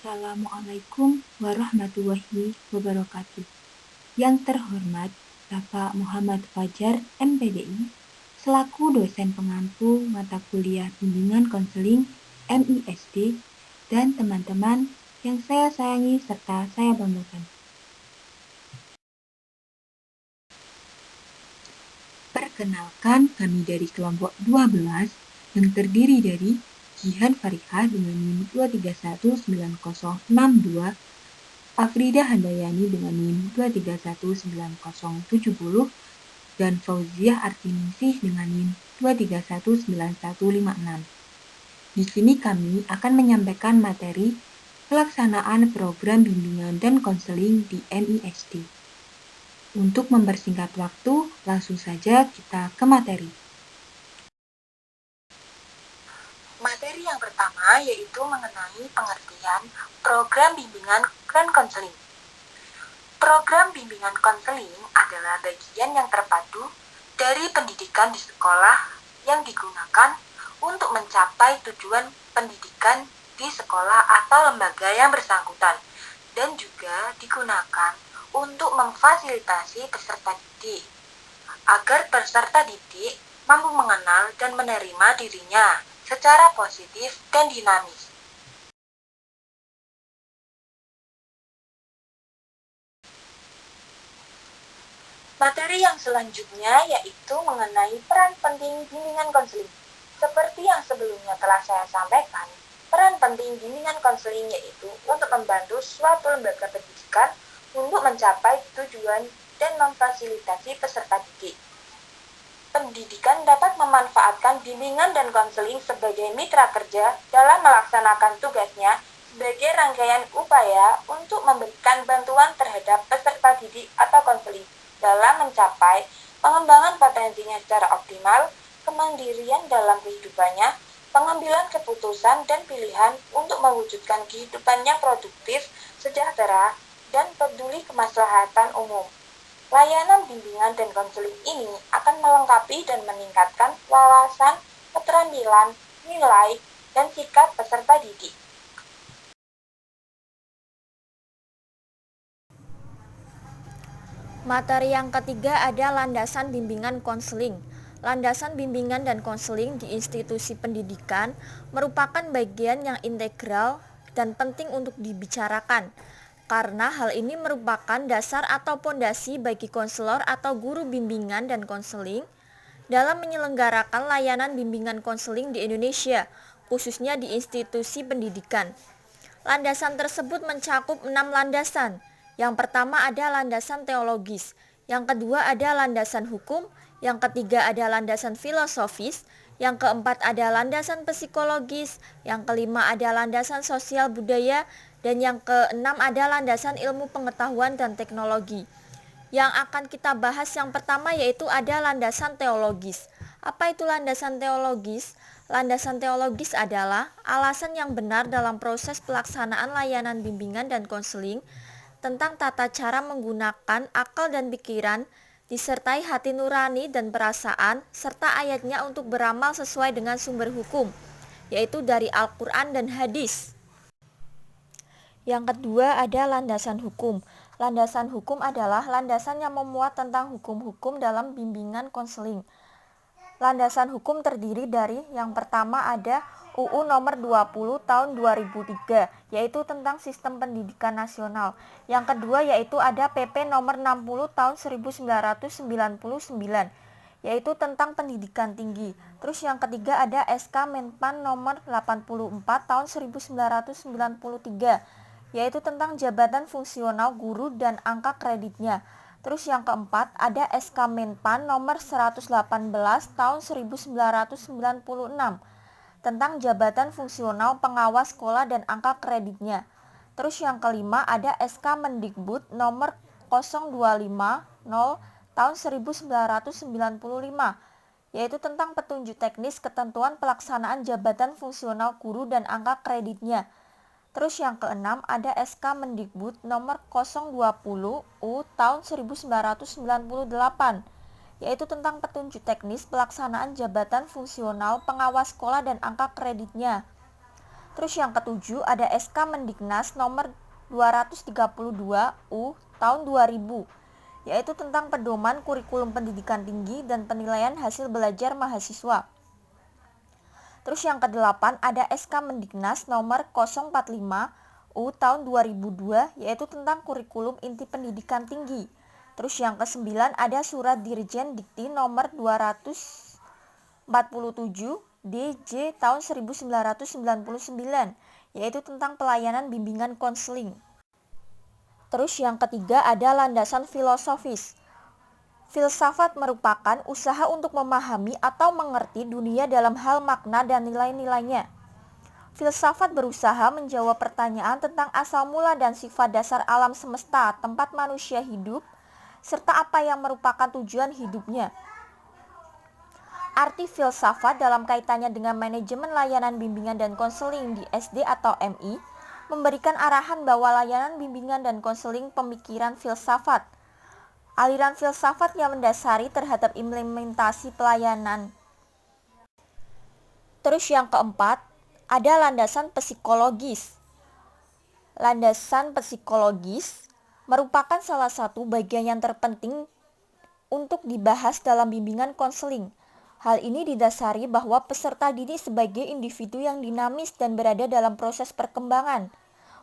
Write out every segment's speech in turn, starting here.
Assalamualaikum warahmatullahi wabarakatuh. Yang terhormat Bapak Muhammad Fajar, MPDI, selaku dosen pengampu mata kuliah bimbingan konseling MISD dan teman-teman yang saya sayangi serta saya banggakan. Perkenalkan, kami dari kelompok 12 yang terdiri dari Jihan Farihah dengan NIM 2319062, Afrida Handayani dengan NIM 2319070, dan Fauziah Artiningsih dengan NIM 2319156. Di sini kami akan menyampaikan materi pelaksanaan program bimbingan dan konseling di MISD. Untuk mempersingkat waktu, langsung saja kita ke materi. Materi yang pertama yaitu mengenai pengertian program bimbingan dan konseling. Program bimbingan konseling adalah bagian yang terpadu dari pendidikan di sekolah yang digunakan untuk mencapai tujuan pendidikan di sekolah atau lembaga yang bersangkutan dan juga digunakan untuk memfasilitasi peserta didik agar peserta didik mampu mengenal dan menerima dirinya secara positif dan dinamis. Materi yang selanjutnya yaitu mengenai peran penting bimbingan konseling. Seperti yang sebelumnya telah saya sampaikan, peran penting bimbingan konseling yaitu untuk membantu suatu lembaga pendidikan untuk mencapai tujuan dan memfasilitasi peserta didik. Pendidikan dapat memanfaatkan bimbingan dan konseling sebagai mitra kerja dalam melaksanakan tugasnya sebagai rangkaian upaya untuk memberikan bantuan terhadap peserta didik atau konseling dalam mencapai pengembangan potensinya secara optimal, kemandirian dalam kehidupannya, pengambilan keputusan dan pilihan untuk mewujudkan kehidupan yang produktif, sejahtera, dan peduli kemaslahatan umum. Layanan bimbingan dan konseling ini akan melengkapi dan meningkatkan wawasan, keterampilan, nilai, dan sikap peserta didik. Materi yang ketiga ada landasan bimbingan konseling. Landasan bimbingan dan konseling di institusi pendidikan merupakan bagian yang integral dan penting untuk dibicarakan, karena hal ini merupakan dasar atau pondasi bagi konselor atau guru bimbingan dan konseling dalam menyelenggarakan layanan bimbingan konseling di Indonesia, khususnya di institusi pendidikan. Landasan tersebut mencakup 6 landasan. Yang pertama ada landasan teologis, yang kedua ada landasan hukum, yang ketiga ada landasan filosofis, yang keempat ada landasan psikologis, yang kelima ada landasan sosial budaya, dan yang keenam ada landasan ilmu pengetahuan dan teknologi. Yang akan kita bahas yang pertama yaitu ada landasan teologis. Apa itu landasan teologis? Landasan teologis adalah alasan yang benar dalam proses pelaksanaan layanan bimbingan dan konseling tentang tata cara menggunakan akal dan pikiran disertai hati nurani dan perasaan serta ayatnya untuk beramal sesuai dengan sumber hukum, yaitu dari Al-Quran dan hadis. Yang kedua ada landasan hukum. Landasan hukum adalah landasan yang memuat tentang hukum-hukum dalam bimbingan konseling. Landasan hukum terdiri dari yang pertama ada UU nomor 20 tahun 2003 yaitu tentang sistem pendidikan nasional. Yang kedua yaitu ada PP nomor 60 tahun 1999 yaitu tentang pendidikan tinggi. Terus yang ketiga ada SK Menpan nomor 84 tahun 1993 yaitu tentang jabatan fungsional guru dan angka kreditnya. Terus yang keempat ada SK Menpan nomor 118 tahun 1996 tentang jabatan fungsional pengawas sekolah dan angka kreditnya. Terus yang kelima ada SK Mendikbud nomor 0250 tahun 1995 yaitu tentang petunjuk teknis ketentuan pelaksanaan jabatan fungsional guru dan angka kreditnya. Terus yang keenam ada SK Mendikbud nomor 020 U tahun 1998 yaitu tentang petunjuk teknis pelaksanaan jabatan fungsional pengawas sekolah dan angka kreditnya. Terus yang ketujuh ada SK Mendiknas nomor 232 U tahun 2000, yaitu tentang pedoman kurikulum pendidikan tinggi dan penilaian hasil belajar mahasiswa. Terus yang kedelapan ada SK Mendiknas nomor 045 U tahun 2002, yaitu tentang kurikulum inti pendidikan tinggi. Terus yang kesembilan ada Surat Dirjen Dikti nomor 247 DJ tahun 1999, yaitu tentang pelayanan bimbingan konseling. Terus yang ketiga ada landasan filosofis. Filsafat merupakan usaha untuk memahami atau mengerti dunia dalam hal makna dan nilai-nilainya. Filsafat berusaha menjawab pertanyaan tentang asal mula dan sifat dasar alam semesta, tempat manusia hidup, serta apa yang merupakan tujuan hidupnya. Arti filsafat dalam kaitannya dengan manajemen layanan bimbingan dan konseling di SD atau MI memberikan arahan bahwa layanan bimbingan dan konseling pemikiran filsafat. Aliran filsafat yang mendasari terhadap implementasi pelayanan. Terus yang keempat, ada landasan psikologis. Landasan psikologis merupakan salah satu bagian yang terpenting untuk dibahas dalam bimbingan konseling. Hal ini didasari bahwa peserta didik sebagai individu yang dinamis dan berada dalam proses perkembangan,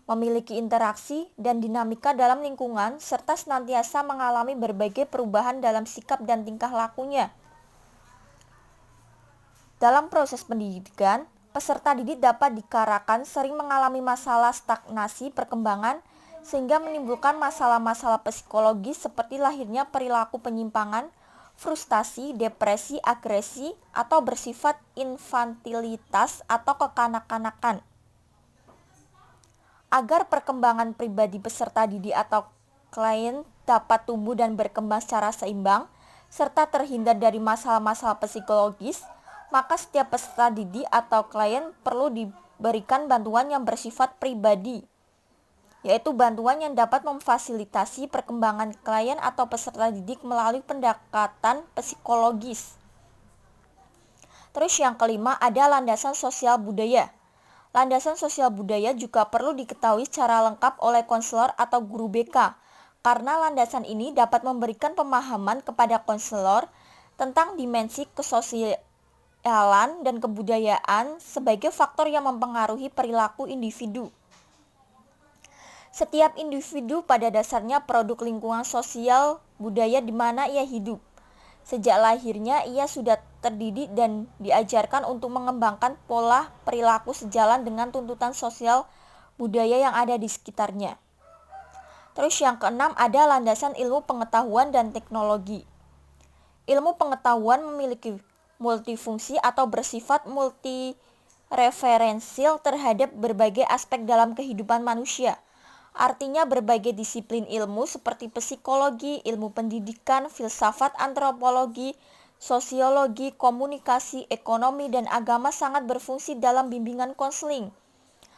memiliki interaksi dan dinamika dalam lingkungan, serta senantiasa mengalami berbagai perubahan dalam sikap dan tingkah lakunya. Dalam proses pendidikan, peserta didik dapat dikarenakan sering mengalami masalah stagnasi perkembangan, sehingga menimbulkan masalah-masalah psikologis seperti lahirnya perilaku penyimpangan, frustasi, depresi, agresi, atau bersifat infantilitas atau kekanak-kanakan. Agar perkembangan pribadi peserta didik atau klien dapat tumbuh dan berkembang secara seimbang, serta terhindar dari masalah-masalah psikologis, maka setiap peserta didik atau klien perlu diberikan bantuan yang bersifat pribadi, yaitu bantuan yang dapat memfasilitasi perkembangan klien atau peserta didik melalui pendekatan psikologis. Terus yang kelima ada landasan sosial budaya. Landasan sosial budaya juga perlu diketahui secara lengkap oleh konselor atau guru BK, karena landasan ini dapat memberikan pemahaman kepada konselor tentang dimensi kesosialan dan kebudayaan sebagai faktor yang mempengaruhi perilaku individu. Setiap individu pada dasarnya produk lingkungan sosial budaya di mana ia hidup. Sejak lahirnya ia sudah terdidik dan diajarkan untuk mengembangkan pola perilaku sejalan dengan tuntutan sosial budaya yang ada di sekitarnya. Terus yang keenam ada landasan ilmu pengetahuan dan teknologi. Ilmu pengetahuan memiliki multifungsi atau bersifat multireferensial terhadap berbagai aspek dalam kehidupan manusia. Artinya berbagai disiplin ilmu seperti psikologi, ilmu pendidikan, filsafat, antropologi, sosiologi, komunikasi, ekonomi, dan agama sangat berfungsi dalam bimbingan konseling.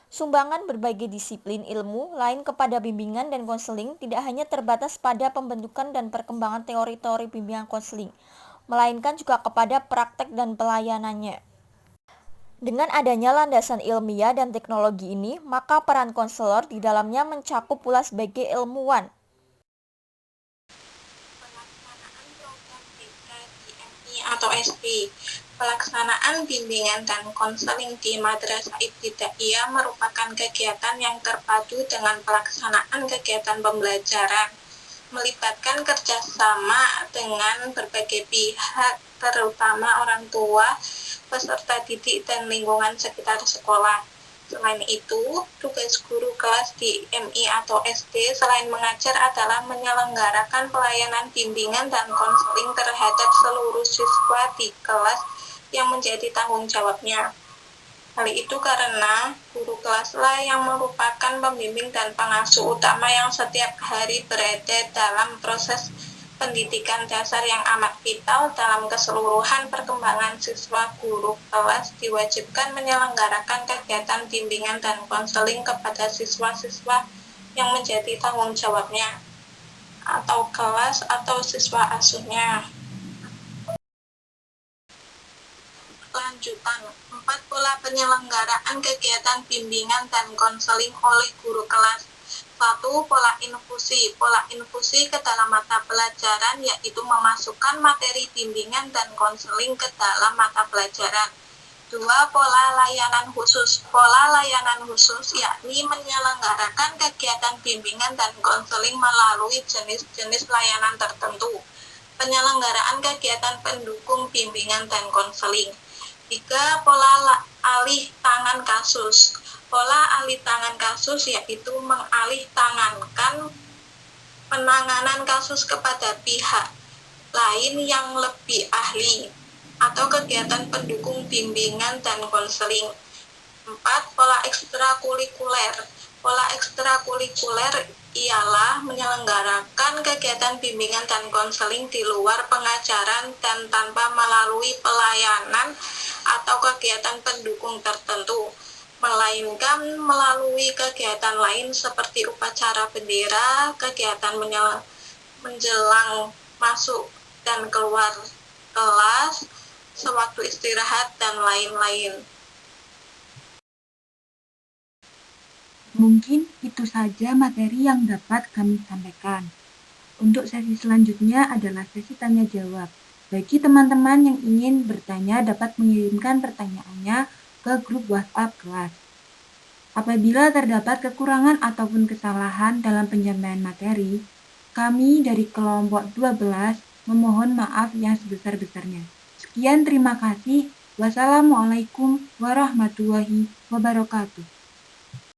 Sumbangan berbagai disiplin ilmu lain kepada bimbingan dan konseling tidak hanya terbatas pada pembentukan dan perkembangan teori-teori bimbingan konseling, melainkan juga kepada praktek dan pelayanannya. Dengan adanya landasan ilmiah dan teknologi ini, maka peran konselor di dalamnya mencakup pula sebagai ilmuwan. Pelaksanaan program BK di MI atau SD. Pelaksanaan bimbingan dan konseling di Madrasah Ibtidaiyah merupakan kegiatan yang terpadu dengan pelaksanaan kegiatan pembelajaran, melibatkan kerjasama dengan berbagai pihak, terutama orang tua, peserta didik, dan lingkungan sekitar sekolah. Selain itu, tugas guru kelas di MI atau SD selain mengajar adalah menyelenggarakan pelayanan bimbingan dan konseling terhadap seluruh siswa di kelas yang menjadi tanggung jawabnya. Hal itu karena guru kelaslah yang merupakan pembimbing dan pengasuh utama yang setiap hari berada dalam proses pendidikan dasar yang amat vital dalam keseluruhan perkembangan siswa. Guru kelas diwajibkan menyelenggarakan kegiatan bimbingan dan konseling kepada siswa-siswa yang menjadi tanggung jawabnya, atau kelas atau siswa asuhnya. Lanjutan, 4 pola penyelenggaraan kegiatan bimbingan dan konseling oleh guru kelas. 1. Pola infusi. Pola infusi ke dalam mata pelajaran yaitu memasukkan materi bimbingan dan konseling ke dalam mata pelajaran. 2. Pola layanan khusus. Pola layanan khusus yakni menyelenggarakan kegiatan bimbingan dan konseling melalui jenis-jenis layanan tertentu. Penyelenggaraan kegiatan pendukung bimbingan dan konseling. 3. Pola alih tangan kasus. Pola alih tangan kasus yaitu mengalih tangankan penanganan kasus kepada pihak lain yang lebih ahli atau kegiatan pendukung bimbingan dan konseling. 4. Pola ekstrakurikuler. Pola ekstrakurikuler ialah menyelenggarakan kegiatan bimbingan dan konseling di luar pengajaran dan tanpa melalui pelayanan atau kegiatan pendukung tertentu, melainkan melalui kegiatan lain seperti upacara bendera, kegiatan menjelang masuk dan keluar kelas, sewaktu istirahat, dan lain-lain. Mungkin itu saja materi yang dapat kami sampaikan. Untuk sesi selanjutnya adalah sesi tanya jawab. Bagi teman-teman yang ingin bertanya dapat mengirimkan pertanyaannya ke grup WhatsApp kelas. Apabila terdapat kekurangan ataupun kesalahan dalam penyampaian materi, kami dari kelompok 12 memohon maaf yang sebesar-besarnya. Sekian, terima kasih. Wassalamualaikum warahmatullahi wabarakatuh.